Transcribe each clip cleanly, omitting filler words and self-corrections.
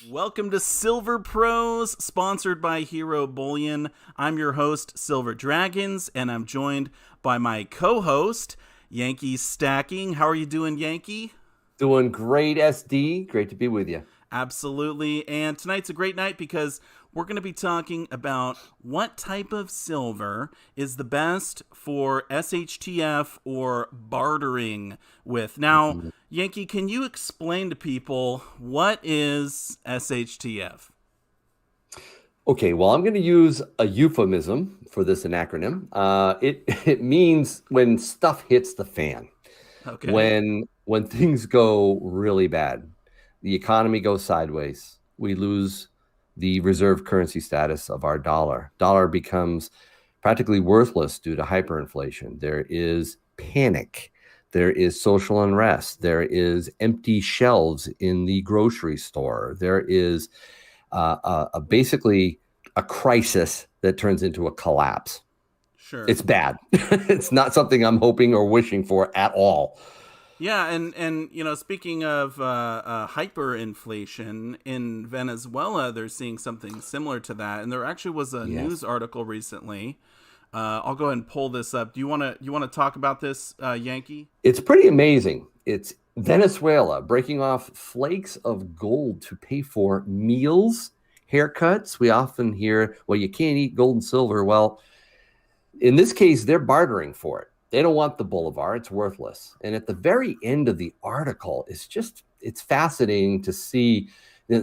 Welcome to Silver Pros, sponsored by Hero Bullion. I'm your host, Silver Dragons, and I'm joined by my co-host, Yankee Stacking. How are you doing, Yankee? Doing great, SD. Great to be with you. Absolutely. And tonight's a great night because we're going to be talking about what type of silver is the best for SHTF or bartering with. Now, Yankee, can you explain to people what is SHTF? Okay, well, I'm going to use a euphemism for this acronym. It means when stuff hits the fan, Okay. when things go really bad, the economy goes sideways. We lose the reserve currency status of our dollar. Dollar becomes practically worthless due to hyperinflation. There is panic. There is social unrest. There is empty shelves in the grocery store. There is basically a crisis that turns into a collapse. Sure. It's bad. It's not something I'm hoping or wishing for at all. Yeah, and speaking of hyperinflation in Venezuela, they're seeing something similar to that, and there actually was a news Yes. article recently. I'll go ahead and pull this up. Do you want to talk about this, Yankee? It's pretty amazing. It's Venezuela breaking off flakes of gold to pay for meals, haircuts. We often hear, well, you can't eat gold and silver. Well, in this case, they're bartering for it. They don't want the bolivar. It's worthless. And at the very end of the article, it's fascinating to see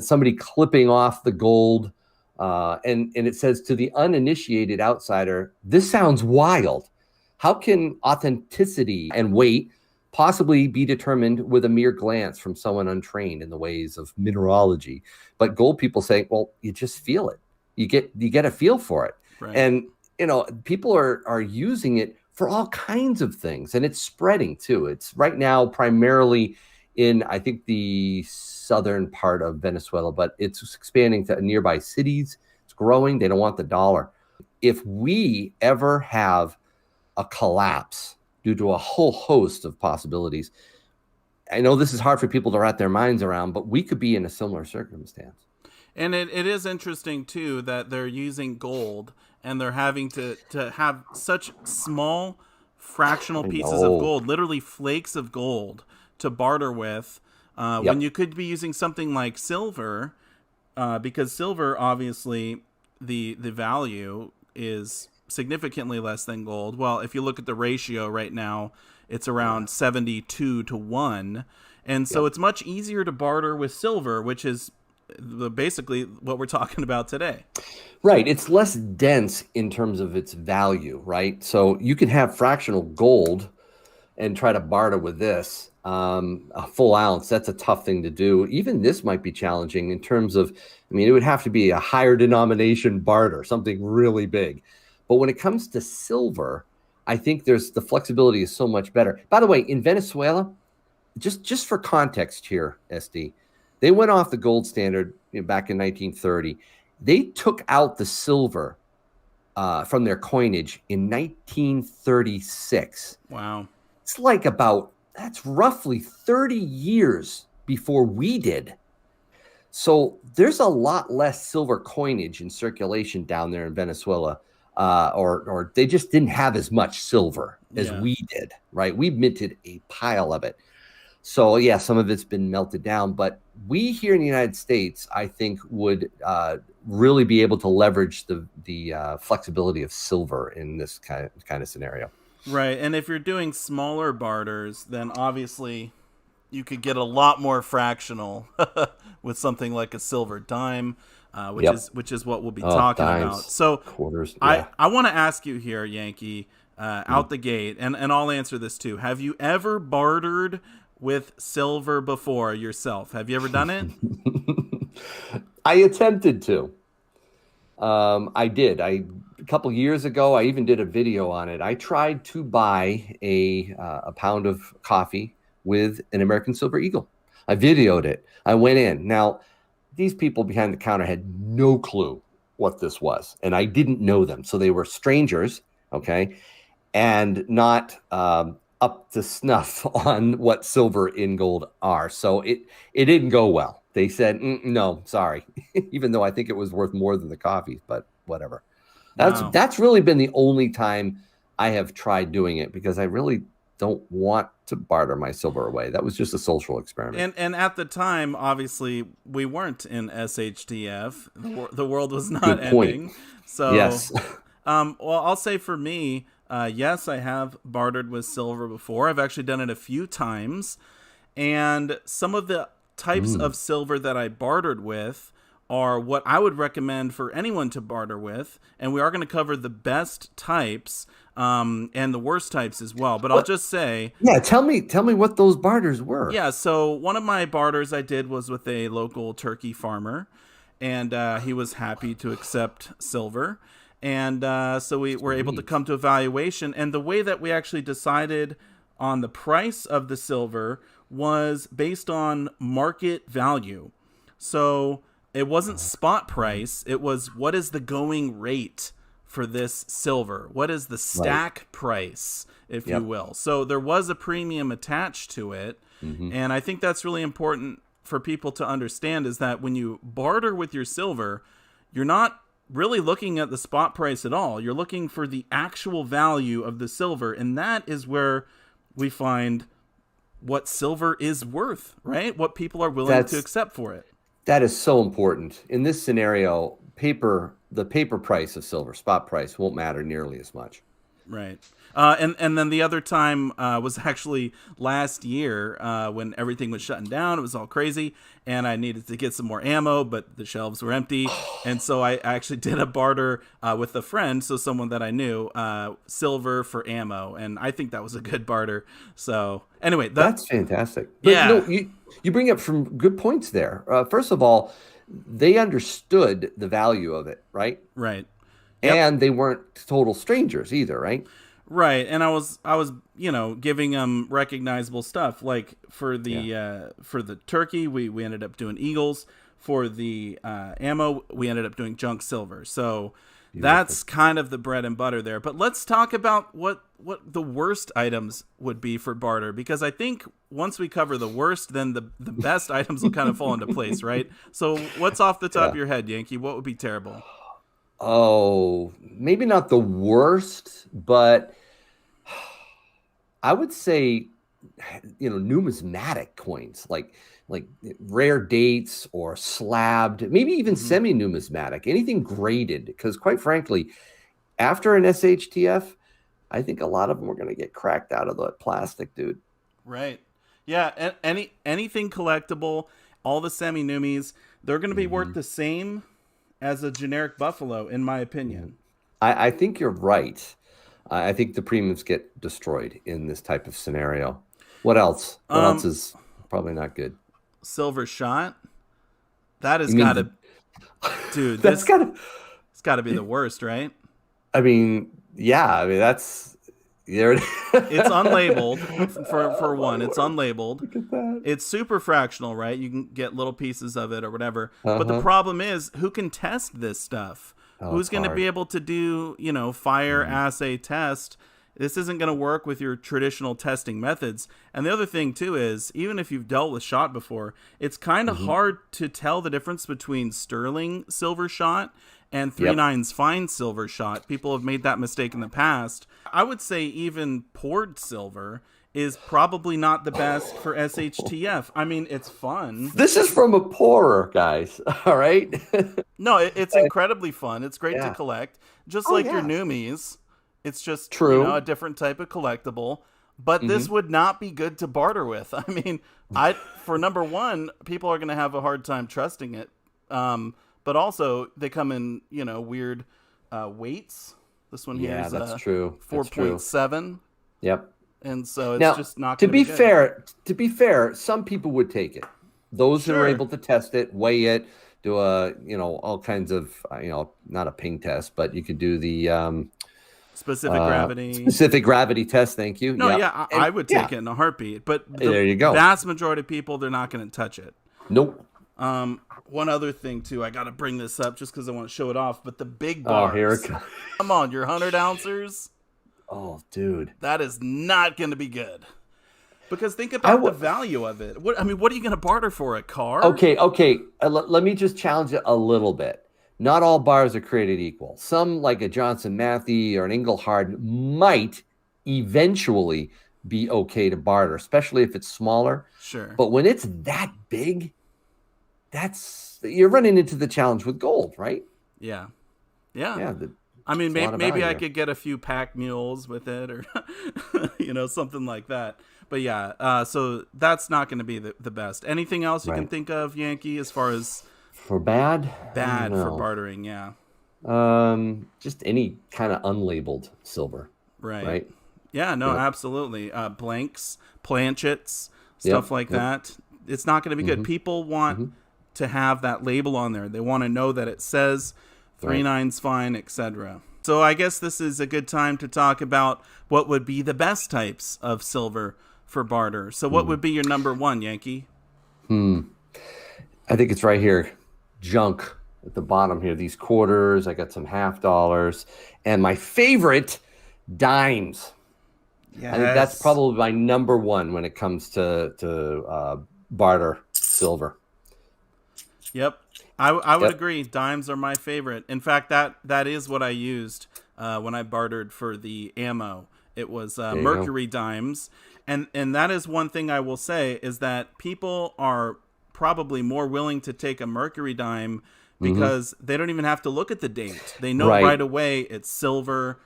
somebody clipping off the gold. And it says, to the uninitiated outsider, this sounds wild. How can authenticity and weight possibly be determined with a mere glance from someone untrained in the ways of mineralogy? But gold people say, well, you just feel it. You get a feel for it. Right. And people are using it for all kinds of things, and it's spreading too. It's right now primarily in, I think, the southern part of Venezuela, but it's expanding to nearby cities. It's growing. They don't want the dollar. If we ever have a collapse due to a whole host of possibilities, I know this is hard for people to wrap their minds around, but we could be in a similar circumstance. And it is interesting too that they're using gold and they're having to have such small fractional I pieces of know. gold, literally flakes of gold, to barter with, when Yep. you could be using something like silver, because silver obviously the value is significantly less than gold. Well, if you look at the ratio right now, it's Yeah. around 72 to 1, and so Yep. it's much easier to barter with silver, which is basically what we're talking about today. Right. It's less dense in terms of its value, right? So you can have fractional gold and try to barter with this. A full ounce, that's a tough thing to do. Even this might be challenging in terms of, I mean, it would have to be a higher denomination barter, something really big. But when it comes to silver, I think there's the flexibility is so much better. By the way, in Venezuela, just for context here, SD, they went off the gold standard back in 1930. They took out the silver from their coinage in 1936. Wow. It's like that's roughly 30 years before we did. So there's a lot less silver coinage in circulation down there in Venezuela, or they just didn't have as much silver as Yeah. we did, right? We minted a pile of it. So yeah, some of it's been melted down, but we here in the United States, I think, would really be able to leverage the flexibility of silver in this kind of scenario. Right. And if you're doing smaller barters, then obviously you could get a lot more fractional with something like a silver dime, Yep. which is what we'll be Oh, talking about. dimes, So quarters. I Yeah. I want to ask you here, Yankee, Mm. out the gate, and I'll answer this too. Have you ever bartered with silver before yourself? Have you ever done it? I attempted to. I did. A couple years ago, I even did a video on it. I tried to buy a pound of coffee with an American Silver Eagle. I videoed it. I went in. Now, these people behind the counter had no clue what this was, and I didn't know them, so they were strangers. Okay, and not up to snuff on what silver in gold are. So it didn't go well. They said, no, sorry. Even though I think it was worth more than the coffee, but whatever. Wow. That's really been the only time I have tried doing it because I really don't want to barter my silver away. That was just a social experiment. And at the time, obviously, we weren't in SHTF. The world was not Good point. ending. So, Yes. well, I'll say for me, yes, I have bartered with silver before. I've actually done it a few times. And some of the types of silver that I bartered with are what I would recommend for anyone to barter with. And we are going to cover the best types and the worst types as well. But I'll just say, Yeah, tell me what those barters were. yeah, so one of my barters I did was with a local turkey farmer, and he was happy to accept silver. And so we were able to come to a valuation. And the way that we actually decided on the price of the silver was based on market value. So it wasn't spot price, it was what is the going rate for this silver? What is the stack price, if you will? So there was a premium attached to it. And I think that's really important for people to understand is that when you barter with your silver, you're not really looking at the spot price at all. You're looking for the actual value of the silver. And that is where we find what silver is worth, right? What people are willing to accept for it. That is so important. In this scenario, the paper price of silver, spot price, won't matter nearly as much. Right. And then the other time was actually last year when everything was shutting down. It was all crazy, and I needed to get some more ammo, but the shelves were empty. And so I actually did a barter with a friend, so someone that I knew, silver for ammo, and I think that was a good barter. So anyway, that's fantastic. But yeah. No, you bring up some good points there. First of all, they understood the value of it, right? Right. Yep. And they weren't total strangers either, right? Right, and I was giving them recognizable stuff like for the turkey we ended up doing eagles. For the ammo we ended up doing junk silver. So that's kind of the bread and butter there. But let's talk about what the worst items would be for barter, because I think once we cover the worst, then the best items will kind of fall into place, right? So what's off the top of your head, Yankee? What would be terrible? Oh, maybe not the worst, but I would say, numismatic coins like rare dates or slabbed, maybe even semi-numismatic, anything graded. Because quite frankly, after an SHTF, I think a lot of them are going to get cracked out of the plastic, dude. Right. Yeah. Anything collectible, all the semi-numies, they're going to be worth the same as a generic buffalo, in my opinion. I think you're right. I think the premiums get destroyed in this type of scenario. What else? What else is probably not good? Silver shot. That has got to, dude. It's got to be the worst, right? I mean, yeah. I mean, that's there. It's unlabeled for one. It's unlabeled. Look at that. It's super fractional, right? You can get little pieces of it or whatever. But the problem is, who can test this stuff? Who's going to be able to do, fire assay test? This isn't going to work with your traditional testing methods. And the other thing, too, is even if you've dealt with shot before, it's kind of hard to tell the difference between sterling silver shot and 3/9's fine silver shot. People have made that mistake in the past. I would say even poured silver is probably not the best for SHTF. I mean, it's fun. This is from a pourer, guys. All right. No, it's incredibly fun. It's great to collect. Just like your Numies. It's just a different type of collectible. But this would not be good to barter with. I mean, for number one, people are going to have a hard time trusting it. But also, they come in, weird weights. This one here is that's true. 4.7. Yep. And so it's just not to going to be To be fair, some people would take it. Those who are able to test it, weigh it, do all kinds of, not a ping test, but you could do the specific gravity test. Thank you. No, I would take it in a heartbeat. But there you go. Vast majority of people, they're not going to touch it. Nope. One other thing too, I got to bring this up just because I want to show it off. But the big bars. Oh, here it comes. Come on, your 100 ouncers. Oh, dude. That is not going to be good. Because think I about the would. value of it. What are you going to barter for? A car? Okay, okay. Let me just challenge it a little bit. Not all bars are created equal. Some, like a Johnson Matthey or an Engelhard, might eventually be okay to barter, especially if it's smaller. Sure. But when it's that big, you're running into the challenge with gold, right? Yeah. Yeah. Yeah, I mean, it's a lot of maybe value I there. could get a few pack mules with it, or something like that. But yeah, so that's not going to be the best. Anything else you can Right. think of, Yankee, as far as For bad, I don't bad for know. bartering? Yeah, Just any kind of unlabeled silver, right. right? Yeah, no, Yep. absolutely. Blanks, planchets, stuff Yep. like Yep. that. It's not going to be good. Hmm. People want Hmm. to have that label on there. They want to know that it says three Right. nines fine, etc. So I guess this is a good time to talk about what would be the best types of silver for barter. So what would be your number one, Yankee? I think it's right here. Junk at the bottom here. These quarters. I got some half dollars, and my favorite, dimes. I think that's Yes. probably my number one when it comes to barter silver. Yep. I would Yep. agree. Dimes are my favorite. In fact, that is what I used when I bartered for the ammo. It was There you mercury dimes, and that is one thing I will say is that people are probably more willing to take a mercury dime because they don't even have to look at the date. They know Right. right away it's silver.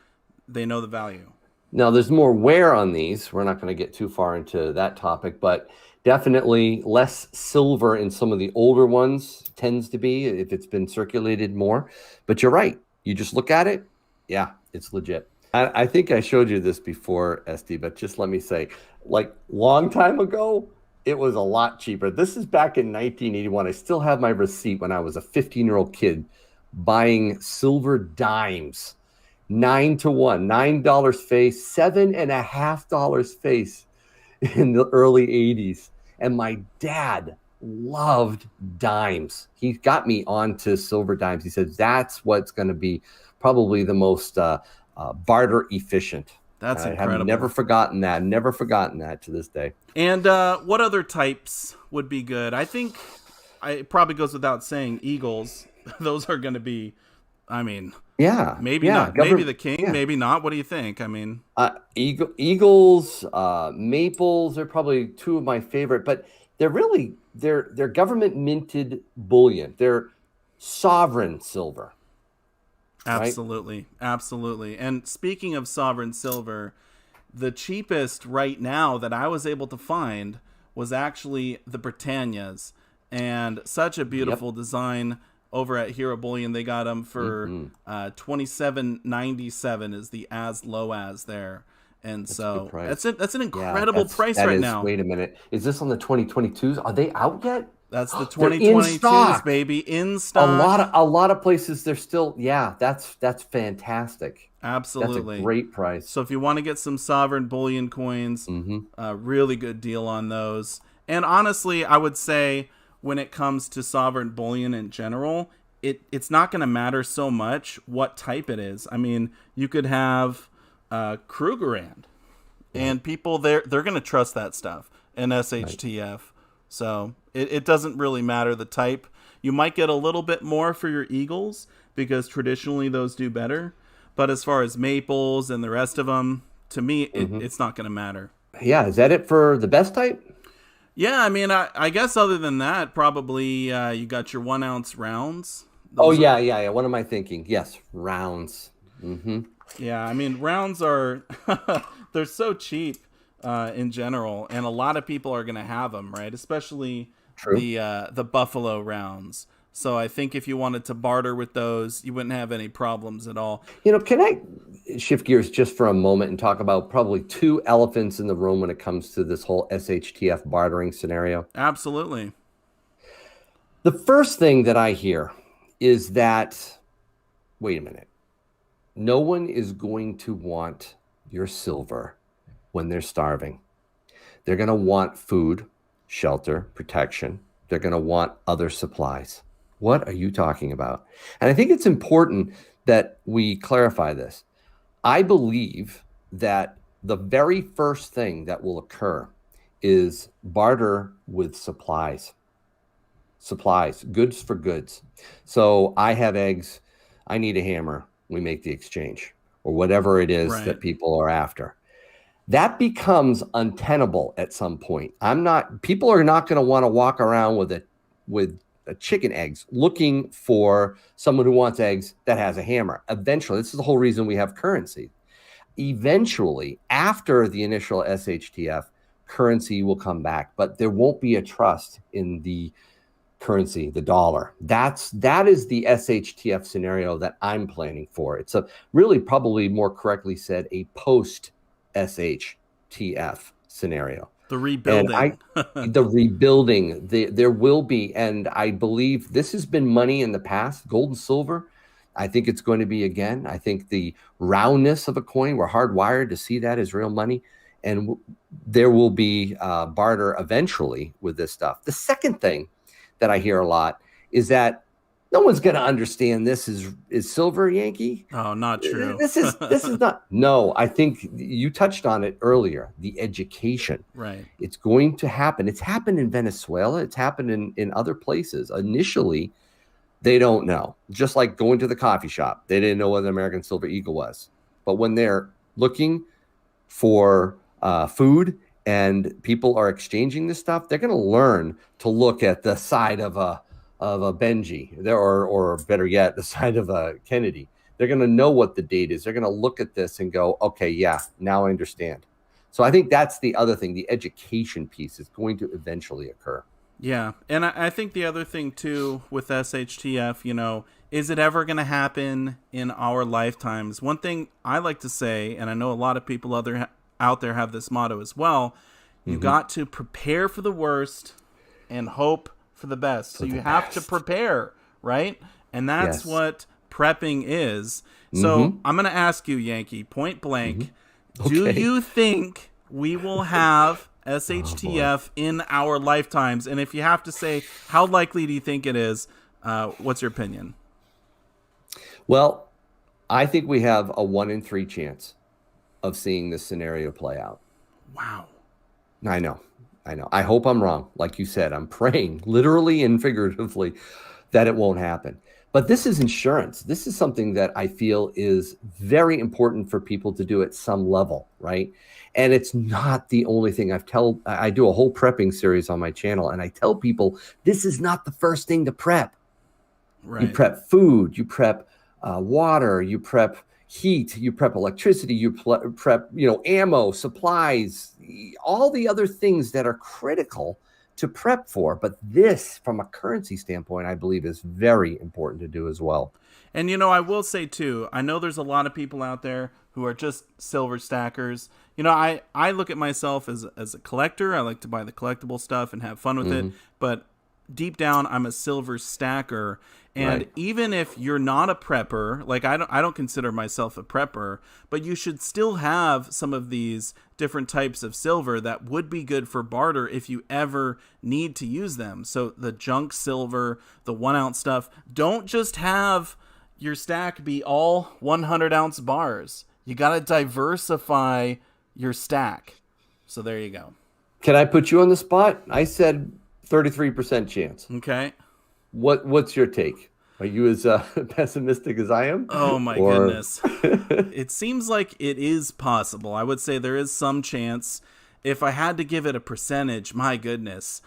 They know the value. Now, there's more wear on these. We're not going to get too far into that topic, but definitely less silver in some of the older ones tends to be if it's been circulated more. But you're right. You just look at it. Yeah, it's legit. I think I showed you this before, SD, but just let me say, like long time ago, it was a lot cheaper. This is back in 1981. I still have my receipt when I was a 15-year-old kid buying silver dimes. 9 to 1, $9 face, $7.50 face in the early 80s. And my dad loved dimes. He got me onto silver dimes. He said that's what's going to be probably the most barter efficient. That's I have incredible. never forgotten that to this day. And what other types would be good? I think it probably goes without saying eagles. Those are going to be, I mean, Yeah, maybe yeah, not. Maybe the king, yeah. maybe not. What do you think? I mean, Eagles, maples are probably two of my favorite, but they're government minted bullion. They're sovereign silver. Right? absolutely. Absolutely. And speaking of sovereign silver, the cheapest right now that I was able to find was actually the Britannias. And such a beautiful design over at Hero Bullion. They got them for $27.97 is the as low as there. And That's a so good price. that's an incredible price that right is, now. Wait a minute. Is this on the 2022s? Are they out yet? That's the They're in 2022s, stock. baby, in A stock. lot of places they're still. Yeah, that's fantastic. Absolutely. That's a great price. So if you want to get some sovereign bullion coins, really good deal on those. And honestly, I would say when it comes to sovereign bullion in general, it's not going to matter so much what type it is. I mean, you could have Krugerrand, and people they're going to trust that stuff in SHTF. Right. So it doesn't really matter the type. You might get a little bit more for your eagles because traditionally those do better. But as far as maples and the rest of them, to me, it's not going to matter. Yeah, is that it for the best type? Yeah, I mean, I guess other than that, probably you got your 1 ounce rounds. Yeah. What am I thinking? Yes, rounds. Yeah, I mean, rounds are they're so cheap in general, and a lot of people are going to have them, right? Especially the buffalo rounds. So I think if you wanted to barter with those, you wouldn't have any problems at all. Can I shift gears just for a moment and talk about probably two elephants in the room when it comes to this whole SHTF bartering scenario? Absolutely. The first thing that I hear is that, wait a minute, no one is going to want your silver when they're starving. They're going to want food, shelter, protection. They're going to want other supplies. What are you talking about? And I think it's important that we clarify this. I believe that the very first thing that will occur is barter with supplies, goods for goods. So I have eggs, I need a hammer, we make the exchange, or whatever it is that people are after. That becomes untenable at some point. People are not going to want to walk around with a chicken eggs looking for someone who wants eggs that has a hammer. Eventually, this is the whole reason we have currency. Eventually, after the initial SHTF, currency will come back, but there won't be a trust in the currency, the dollar. That is the SHTF scenario that I'm planning for. It's a really, probably more correctly said, a post SHTF scenario. The rebuilding. The rebuilding. There will be, and I believe this has been money in the past, gold and silver. I think it's going to be again. I think the roundness of a coin, we're hardwired to see that as real money. And there will be barter eventually with this stuff. The second thing that I hear a lot is that no one's going to understand this is silver, Yankee. Oh, not true. This is not. No, I think you touched on it earlier. The education. Right. It's going to happen. It's happened in Venezuela. It's happened in other places. Initially, they don't know. Just like going to the coffee shop, they didn't know what the American Silver Eagle was. But when they're looking for food and people are exchanging this stuff, they're going to learn to look at the side of a Benji, or better yet, the side of a Kennedy. They're going to know what the date is. They're going to look at this and go, okay, yeah, now I understand. So I think that's the other thing. The education piece is going to eventually occur. Yeah, and I think the other thing too with SHTF, is it ever going to happen in our lifetimes? One thing I like to say, and I know a lot of people out there have this motto as well, you got to prepare for the worst and hope for the best. So you have to prepare, right? And that's what prepping is. So I'm going to ask you, Yankee, point blank, do you think we will have SHTF in our lifetimes? And if you have to say, how likely do you think it is? What's your opinion? Well, I think we have a 1 in 3 chance of seeing this scenario play out. Wow. I know. I hope I'm wrong. Like you said, I'm praying literally and figuratively that it won't happen. But this is insurance. This is something that I feel is very important for people to do at some level, right? And it's not the only thing. I do a whole prepping series on my channel, and I tell people this is not the first thing to prep. Right. You prep food, you prep water, you prep heat, you prep electricity, you prep, ammo, supplies, all the other things that are critical to prep for. But this, from a currency standpoint, I believe is very important to do as well. And, I will say, too, I know there's a lot of people out there who are just silver stackers. I look at myself as a collector. I like to buy the collectible stuff and have fun with it. But deep down, I'm a silver stacker. And even if you're not a prepper, like I don't consider myself a prepper, but you should still have some of these different types of silver that would be good for barter if you ever need to use them. So the junk silver, the 1 ounce stuff, don't just have your stack be all 100 ounce bars. You got to diversify your stack. So there you go. Can I put you on the spot? I said 33% chance. Okay. What's your take? Are you as pessimistic as I am? Oh my goodness. It seems like it is possible. I would say there is some chance. If I had to give it a percentage, my goodness,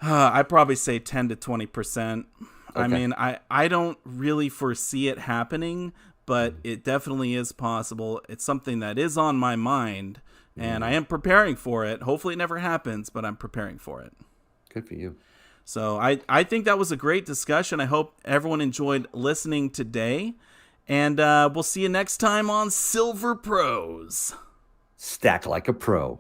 I'd probably say 10 to 20%. Okay. I mean, I don't really foresee it happening, but it definitely is possible. It's something that is on my mind, and I am preparing for it. Hopefully it never happens, but I'm preparing for it. Good for you. So I think that was a great discussion. I hope everyone enjoyed listening today. And we'll see you next time on Silver Pros. Stack like a pro.